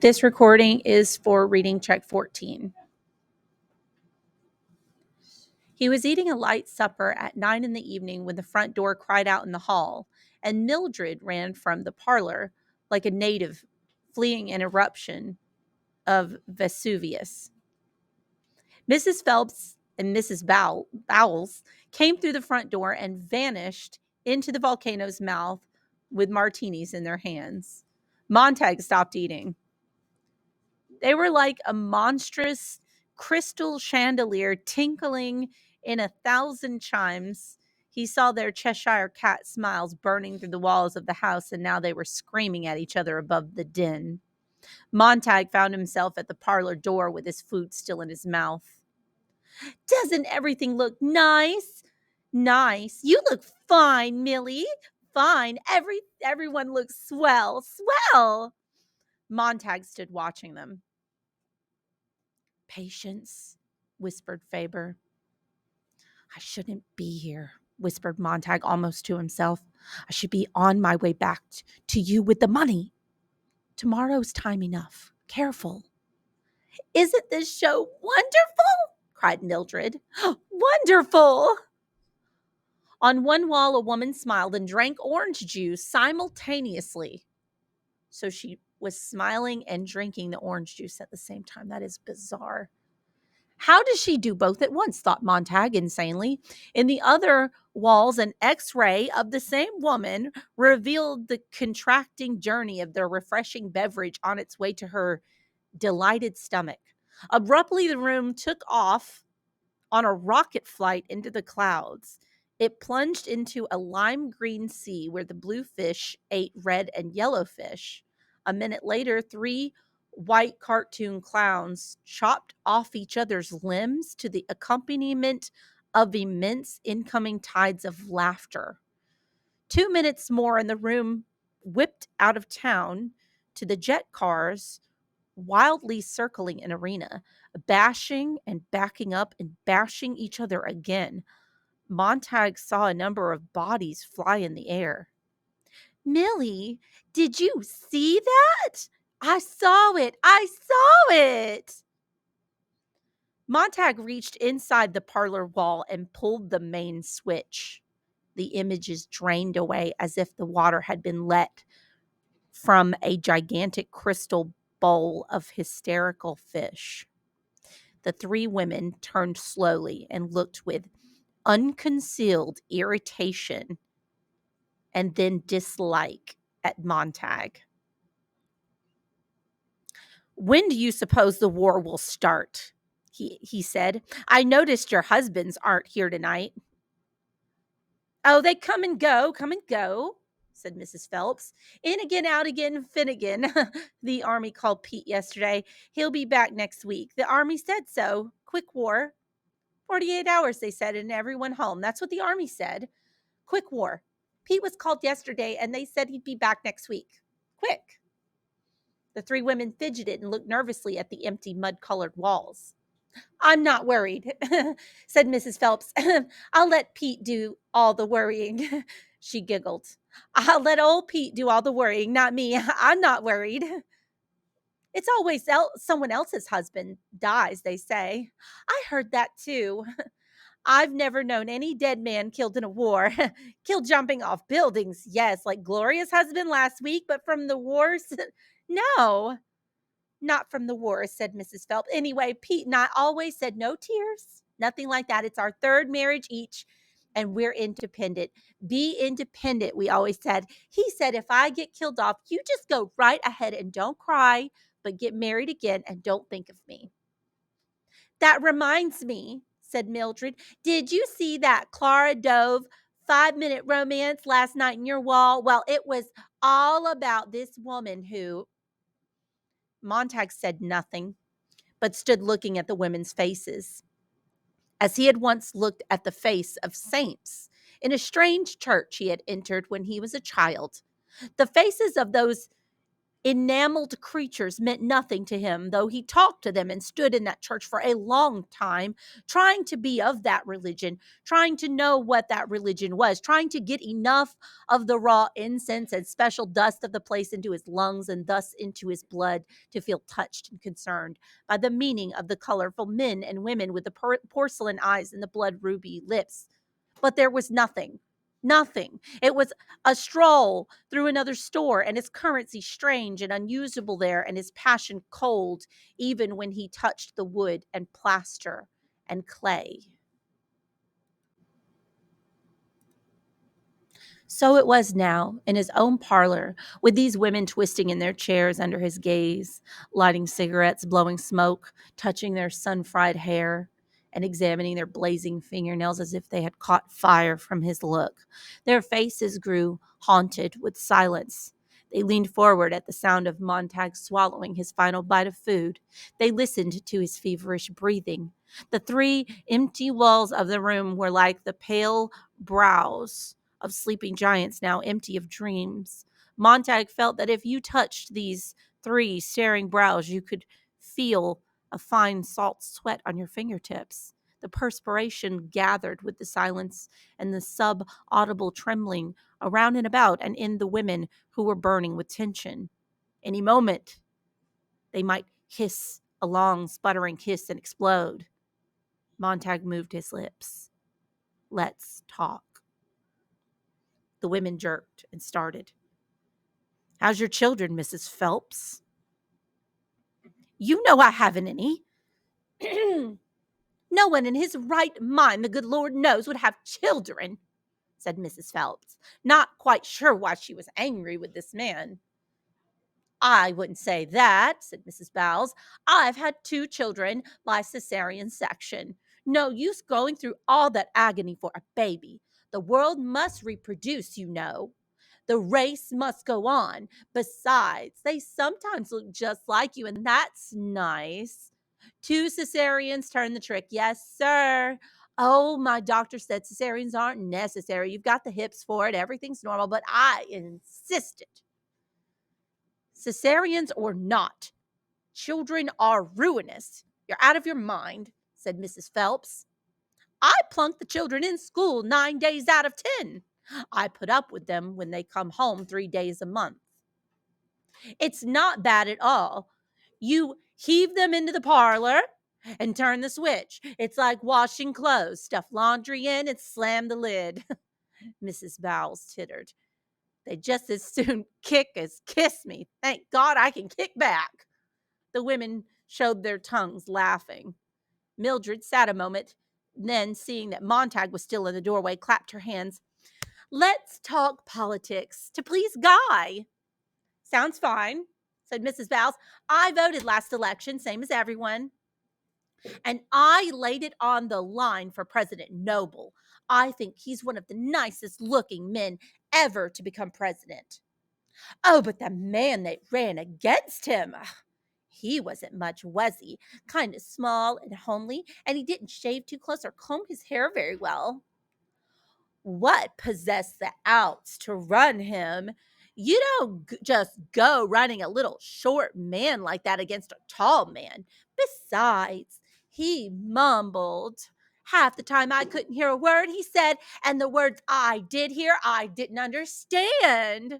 This recording is for reading check 14. He was eating a light supper at 9 in the evening when the front door cried out in the hall, and Mildred ran from the parlor like a native fleeing an eruption of Vesuvius. Mrs. Phelps and Mrs. Bowles came through the front door and vanished into the volcano's mouth with martinis in their hands. Montag stopped eating. They were like a monstrous crystal chandelier tinkling in 1,000 chimes. He saw their Cheshire cat smiles burning through the walls of the house, and now they were screaming at each other above the din. Montag found himself at the parlor door with his food still in his mouth. "Doesn't everything look nice?" "Nice? You look fine, Millie. Fine. Everyone looks swell. Swell." Montag stood watching them. "Patience," whispered Faber. "I shouldn't be here," whispered Montag almost to himself. "I should be on my way back to you with the money. Tomorrow's time enough. Careful." "Isn't this show wonderful?" cried Mildred. "Wonderful." On one wall, a woman smiled and drank orange juice simultaneously. So she was smiling and drinking the orange juice at the same time. That is bizarre. How does she do both at once? Thought Montag insanely. In the other walls, an X-ray of the same woman revealed the contracting journey of the refreshing beverage on its way to her delighted stomach. Abruptly, the room took off on a rocket flight into the clouds. It plunged into a lime green sea where the blue fish ate red and yellow fish. A minute later, 3 white cartoon clowns chopped off each other's limbs to the accompaniment of immense incoming tides of laughter. 2 minutes more and the room whipped out of town to the jet cars wildly circling an arena, bashing and backing up and bashing each other again. Montag saw a number of bodies fly in the air. "Millie, did you see that? I saw it. I saw it." Montag reached inside the parlor wall and pulled the main switch. The images drained away as if the water had been let from a gigantic crystal bowl of hysterical fish. The 3 women turned slowly and looked with unconcealed irritation and then dislike at Montag. "When do you suppose the war will start?" he said. "I noticed your husbands aren't here tonight." "Oh, they come and go, said Mrs. Phelps. "In again, out again, Finnegan." The Army called Pete yesterday. "He'll be back next week. The Army said so. Quick war. 48 hours, they said, and everyone home. That's what the Army said. Quick war. Pete was called yesterday, and they said he'd be back next week. Quick." The 3 women fidgeted and looked nervously at the empty, mud-colored walls. "I'm not worried," said Mrs. Phelps. "I'll let Pete do all the worrying." She giggled. "I'll let old Pete do all the worrying, not me. I'm not worried." "It's always someone else's husband dies, they say." "I heard that too." "I've never known any dead man killed in a war." "Killed jumping off buildings, yes, like Gloria's husband last week, but from the wars, no." "Not from the wars," said Mrs. Phelps. "Anyway, Pete and I always said no tears, nothing like that. It's our 3rd marriage each, and we're independent. Be independent," we always said. He said, "If I get killed off, you just go right ahead and don't cry, but get married again and don't think of me." "That reminds me," said Mildred. "Did you see that Clara Dove 5-minute romance last night in your wall? Well, it was all about this woman who—" Montag said nothing, but stood looking at the women's faces, as he had once looked at the face of saints in a strange church he had entered when he was a child. The faces of those Enameled creatures meant nothing to him, though he talked to them and stood in that church for a long time, trying to be of that religion, trying to know what that religion was, trying to get enough of the raw incense and special dust of the place into his lungs and thus into his blood to feel touched and concerned by the meaning of the colorful men and women with the porcelain eyes and the blood ruby lips. But there was nothing. Nothing. It was a stroll through another store, and his currency strange and unusable there, and his passion cold, even when he touched the wood and plaster and clay. So it was now, in his own parlor, with these women twisting in their chairs under his gaze, lighting cigarettes, blowing smoke, touching their sun fried hair, and examining their blazing fingernails as if they had caught fire from his look. Their faces grew haunted with silence. They leaned forward at the sound of Montag swallowing his final bite of food. They listened to his feverish breathing. The three empty walls of the room were like the pale brows of sleeping giants now empty of dreams. Montag felt that if you touched these three staring brows, you could feel a fine salt sweat on your fingertips. The perspiration gathered with the silence and the sub-audible trembling around and about and in the women who were burning with tension. Any moment, they might hiss a long, sputtering hiss and explode. Montag moved his lips. Let's talk. The women jerked and started. How's your children, Mrs. Phelps? You know I haven't any. No one in his right mind, the good Lord knows, would have children, said Mrs. Phelps, not quite sure why she was angry with this man. I wouldn't say that, said Mrs. Bowles. I've had 2 children by cesarean section. No use going through all that agony for a baby. The world must reproduce, you know. The race must go on. Besides, they sometimes look just like you, and that's nice. 2 cesareans turn the trick. Yes, sir. Oh, my doctor said cesareans aren't necessary. You've got the hips for it. Everything's normal, but I insisted. Cesareans or not, children are ruinous. You're out of your mind, said Mrs. Phelps. I plunk the children in school 9 days out of 10. I put up with them when they come home 3 days a month. It's not bad at all. You heave them into the parlor and turn the switch. It's like washing clothes. Stuff laundry in and slam the lid. Mrs. Bowles tittered. They just as soon kick as kiss me. Thank God I can kick back. The women showed their tongues, laughing. Mildred sat a moment, then, seeing that Montag was still in the doorway, clapped her hands. Let's talk politics, to please Guy. Sounds fine, said Mrs. Bowles. I voted last election, same as everyone. And I laid it on the line for President Noble. I think he's one of the nicest looking men ever to become president. Oh, but the man that ran against him, he wasn't much, was he? Kind of small and homely, and he didn't shave too close or comb his hair very well. What possessed the outs to run him? You don't just go running a little short man like that against a tall man. Besides, he mumbled. Half the time I couldn't hear a word he said, and the words I did hear, I didn't understand.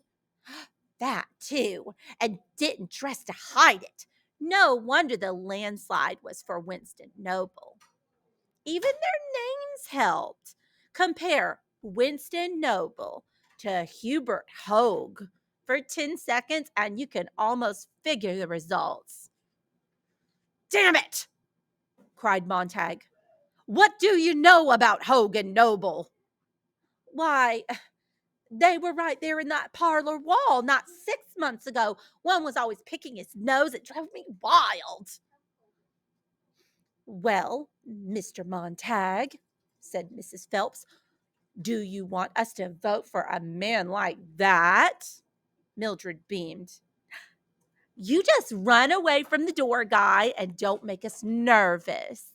That too, and didn't dress to hide it. No wonder the landslide was for Winston Noble. Even their names helped. Compare Winston Noble to Hubert Hogue for 10 seconds, and you can almost figure the results. Damn it, cried Montag. What do you know about Hogue and Noble? Why, they were right there in that parlor wall not 6 months ago. One was always picking his nose. It drove me wild. Well, Mr. Montag, said Mrs. Phelps, do you want us to vote for a man like that? Mildred beamed. You just run away from the door, Guy, and don't make us nervous.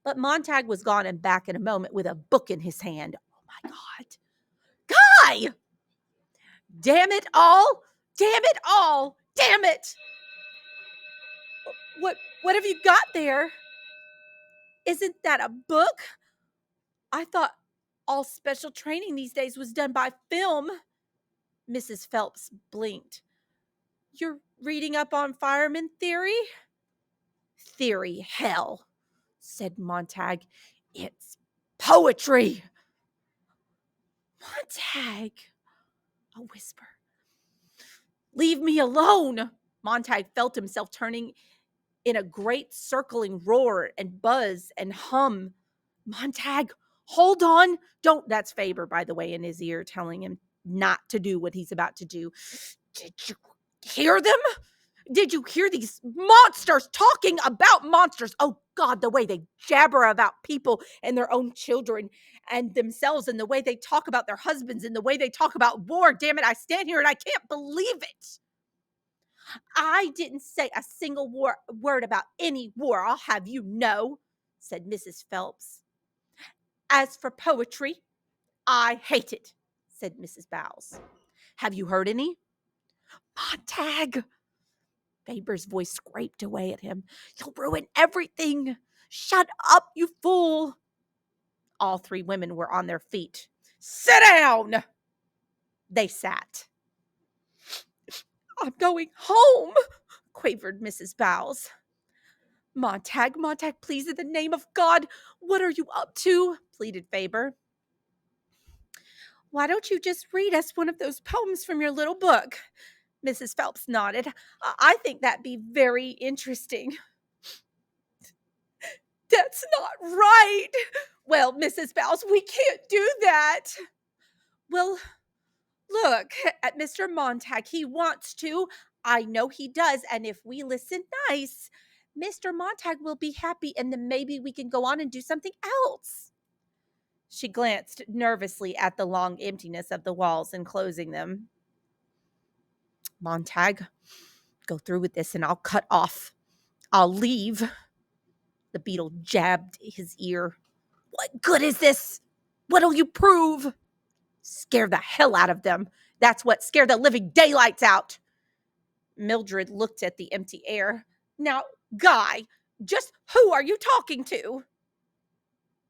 But Montag was gone and back in a moment with a book in his hand. Oh, my God. Guy! Damn it all! Damn it all! Damn it! What have you got there? Isn't that a book? I thought all special training these days was done by film. Mrs. Phelps blinked. You're reading up on fireman theory? Theory, hell, said Montag. It's poetry. Montag, a whisper. Leave me alone. Montag felt himself turning in a great circling roar and buzz and hum. Montag, hold on. Don't. That's Faber, by the way, in his ear, telling him not to do what he's about to do. Did you hear them? Did you hear these monsters talking about monsters? Oh, God, the way they jabber about people and their own children and themselves, and the way they talk about their husbands, and the way they talk about war. Damn it, I stand here and I can't believe it. I didn't say a single word about any war, I'll have you know, said Mrs. Phelps. As for poetry, I hate it, said Mrs. Bowles. Have you heard any? Montag! Faber's voice scraped away at him. You'll ruin everything. Shut up, you fool. All three women were on their feet. Sit down! They sat. I'm going home, quavered Mrs. Bowles. Montag, please, in the name of God, what are you up to? Pleaded Faber. Why don't you just read us one of those poems from your little book? Mrs. Phelps nodded. I think that'd be very interesting. That's not right. Well, Mrs. Bowles, we can't do that. Well, look at Mr. Montag. He wants to. I know he does. And if we listen nice, Mr. Montag will be happy, and then maybe we can go on and do something else. She glanced nervously at the long emptiness of the walls enclosing them. Montag, go through with this and I'll cut off. I'll leave. The beetle jabbed his ear. What good is this? What'll you prove? Scare the hell out of them. That's what scared the living daylights out. Mildred looked at the empty air. Now, Guy, just who are you talking to?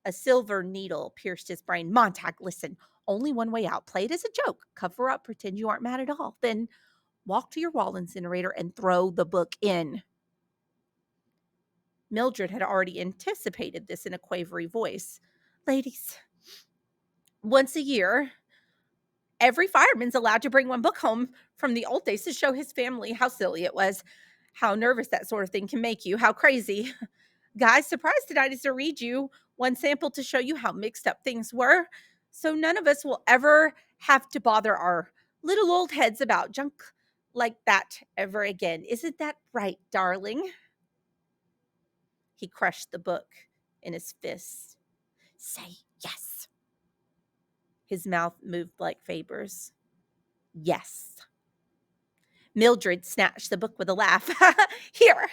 A silver needle pierced his brain. Montag, listen, only one way out. Play it as a joke. Cover up, pretend you aren't mad at all. Then walk to your wall incinerator and throw the book in. Mildred had already anticipated this in a quavery voice. Ladies, once a year, every fireman's allowed to bring one book home from the old days to show his family how silly it was, how nervous that sort of thing can make you, how crazy. Guy's surprise tonight is to read you one sample to show you how mixed up things were, so none of us will ever have to bother our little old heads about junk like that ever again. Isn't that right, darling? He crushed the book in his fists. Say yes. His mouth moved like Faber's. Yes. Mildred snatched the book with a laugh. Here,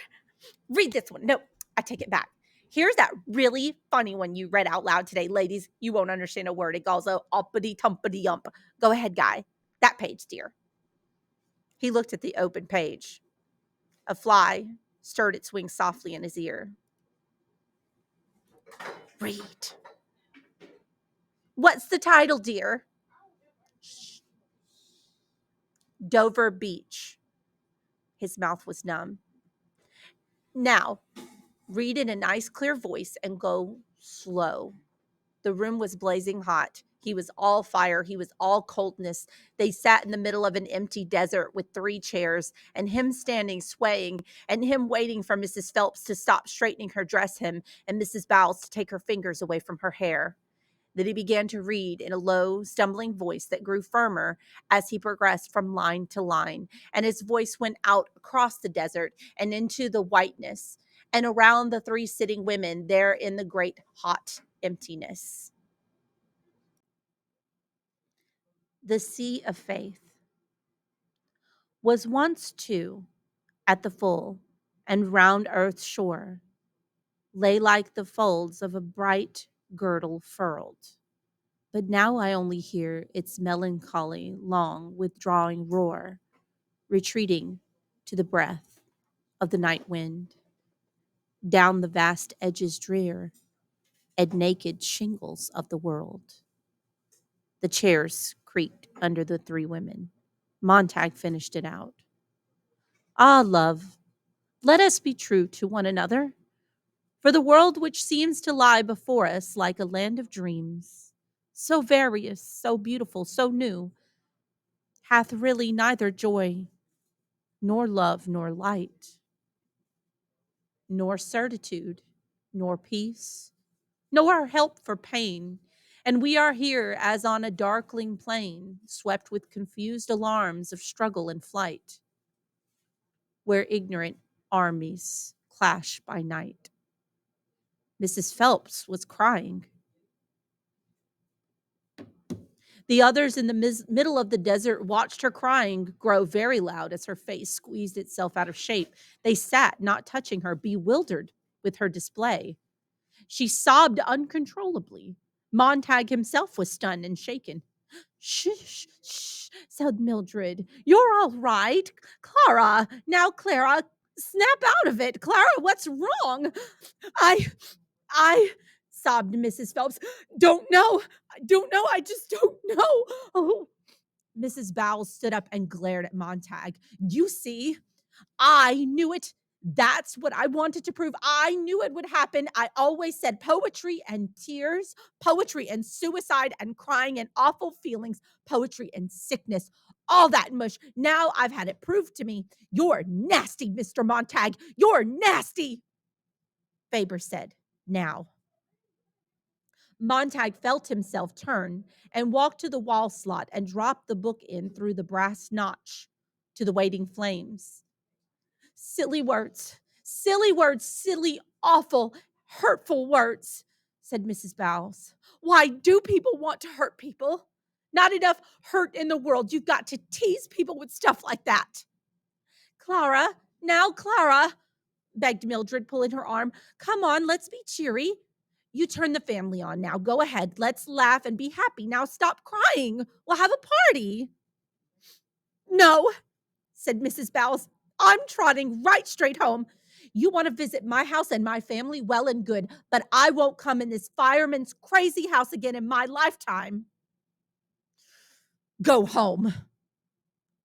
read this one. No, I take it back. Here's that really funny one you read out loud today. Ladies, you won't understand a word. It goes uppity tumpity ump. Go ahead, Guy. That page, dear. He looked at the open page. A fly stirred its wings softly in his ear. Read. What's the title, dear? Dover Beach. His mouth was numb. Now, read in a nice, clear voice and go slow. The room was blazing hot. He was all fire. He was all coldness. They sat in the middle of an empty desert with 3 chairs, and him standing swaying, and him waiting for Mrs. Phelps to stop straightening her dress hem, and Mrs. Bowles to take her fingers away from her hair. Then he began to read in a low, stumbling voice that grew firmer as he progressed from line to line, and his voice went out across the desert and into the whiteness, and around the 3 sitting women there in the great hot emptiness. The Sea of Faith was once too at the full, and round earth's shore lay like the folds of a bright girdle furled. But now I only hear its melancholy, long withdrawing roar, retreating to the breath of the night wind, down the vast edges drear and naked shingles of the world. The chairs creaked under the three women. Montag finished it out. Ah, love, let us be true to one another, for the world which seems to lie before us like a land of dreams, so various, so beautiful, so new, hath really neither joy, nor love, nor light, nor certitude, nor peace, nor help for pain. And we are here as on a darkling plain, swept with confused alarms of struggle and flight, where ignorant armies clash by night. Mrs. Phelps was crying. The others in the middle of the desert watched her crying grow very loud as her face squeezed itself out of shape. They sat, not touching her, bewildered with her display. She sobbed uncontrollably. Montag himself was stunned and shaken. Shh, shh, said Mildred. You're all right. Clara, now, Clara, snap out of it. Clara, what's wrong? I, sobbed Mrs. Phelps. Don't know. I don't know. I just don't know. Oh. Mrs. Bowles stood up and glared at Montag. You see, I knew it. That's what I wanted to prove. I knew it would happen. I always said poetry and tears, poetry and suicide and crying and awful feelings, poetry and sickness, all that mush. Now I've had it proved to me. You're nasty, Mr. Montag. You're nasty, Faber said. Now. Montag felt himself turn and walk to the wall slot and drop the book in through the brass notch to the waiting flames. Silly words, silly, awful, hurtful words, said Mrs. Bowles. Why do people want to hurt people? Not enough hurt in the world. You've got to tease people with stuff like that. Clara, now, Clara, begged Mildred, pulling her arm. Come on, let's be cheery. You turn the family on now. Go ahead. Let's laugh and be happy. Now stop crying. We'll have a party. No, said Mrs. Bowles. I'm trotting right straight home. You want to visit my house and my family, well and good, but I won't come in this fireman's crazy house again in my lifetime. Go home.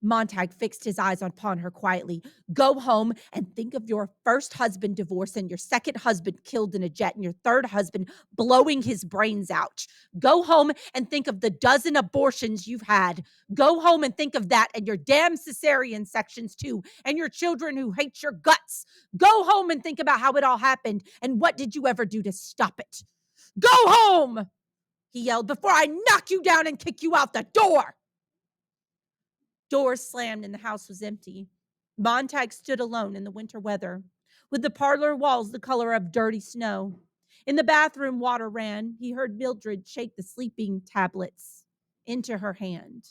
Montag fixed his eyes upon her quietly. Go home and think of your first husband divorced and your second husband killed in a jet and your third husband blowing his brains out. Go home and think of the dozen abortions you've had. Go home and think of that and your damn cesarean sections too, and your children who hate your guts. Go home and think about how it all happened and what did you ever do to stop it. Go home, he yelled, before I knock you down and kick you out the door. Doors slammed and the house was empty. Montag stood alone in the winter weather, with the parlor walls the color of dirty snow. In the bathroom, water ran. He heard Mildred shake the sleeping tablets into her hand.